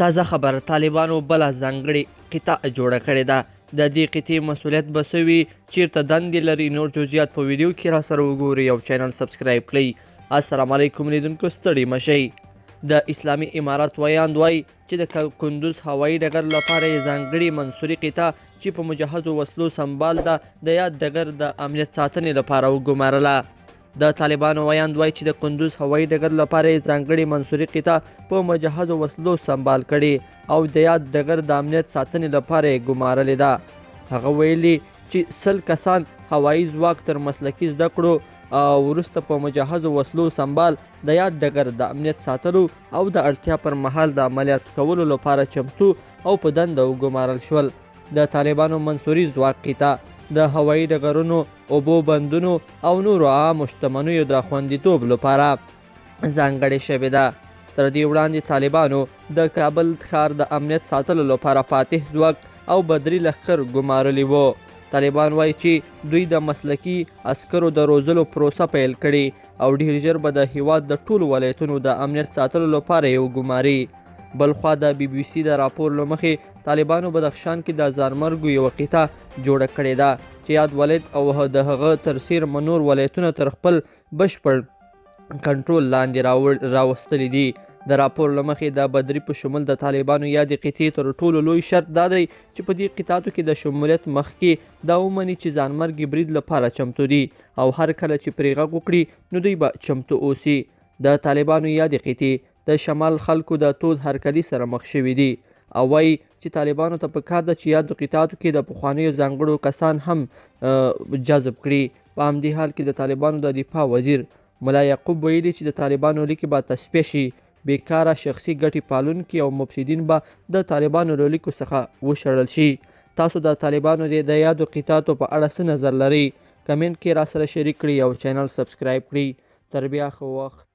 تازه خبر طالبانو بله ځانګړې قطعه جوړه کړې ده. د دې قطعې مسؤلیت به څه وي، چیرته دندې لري، نور جزئیات په ویډیو کې را سره وګورئ او چینل سبسکرایب کړئ. السلام علیکم لیدونکو، ستړي مه شئ. د اسلامي امارات ویاند وایي چې د کندوز هوایي ډګر لپاره یې ځانګړې منصوري قطعه چې په مجهزو وسلو سمبال ده د یاد ډګر د امنیت ساتنې لپاره وګمارله. د طالبانو ویاند وایي چې د کندوز هوایي ډګر لپاره یې ځانګړې منصوري قطعه په مجهزو وسلو سمبال کړي او د یاد ډګر د امنیت ساتنې لپاره یې ګمارلې ده. هغه ویلي چې 100 کسان هوایي ځواک تر مسلکي زده کړو وروسته په مجهزو وسلو سمبال د یاد ډګر د امنیت ساتلو او د اړتیا پر مهال د عملیاتو کولو لپاره چمتو او په دنده وګمارل شول. د طالبانو منصوري ځواک قطعه د هوایي ډګرونو، اوبو بندونو او نورو عامو شتمنیو د خوندیتوب لپاره ځانګړې شوې ده. تر دې وړاندې طالبانو د کابل ښار د امنیت ساتلو لپاره فاتح ځواک او بدري لښکر ګمارلی وو. طالبان وایي چې دوی د مسلکي عسکرو د روزلو پروسه پیل کړي او ډېر ژر به د هیواد د ټولو ولایتونو د امنیت ساتلو لپاره یې وګماري. بلخوا د BBC د راپور له مخې طالبانو بدخشان کې د ځانمرګو یوه قطعه جوړه کړې ده چې یاد ولایت او د هغه تر څیر نور ولایتونه تر خپل بشپړ کنټرول لاندې راوستلي دي. د راپور له مخې د بدري په شمول د طالبانو یادې قطعې تر ټولو لوی شرط دا دی چې په دې قطعاتو کې د شمولیت مخکې دا ومني چې ځانمرګي برید لپاره چمتو دي او هر کله چې پرې غږ وکړي نو دوی به چمتو اوسي. د طالبانو یادې قطعې د شمال خلکو د تود هرکلي سره مخ شوي دي او وایي چې طالبانو ته پکار ده چې یادو قطعاتو کې د پخوانیو ځانګړو کسان هم جذب کړي. په همدې حال کې د طالبانو د دفاع وزیر ملا یعقوب ویلي چې د طالبانو لیکې به تصفیه شي. بیکاره شخصي ګټې پالونکي او مفسدین به د طالبانو له لیکو څخه وشړل شي. تاسو د طالبانو د یادو قطعاتو په اړه څه نظر لرئ؟ کمنټ کې را سره شریک کړئ او چینل سبسکرایب کړئ. تر بیا ښه وخت.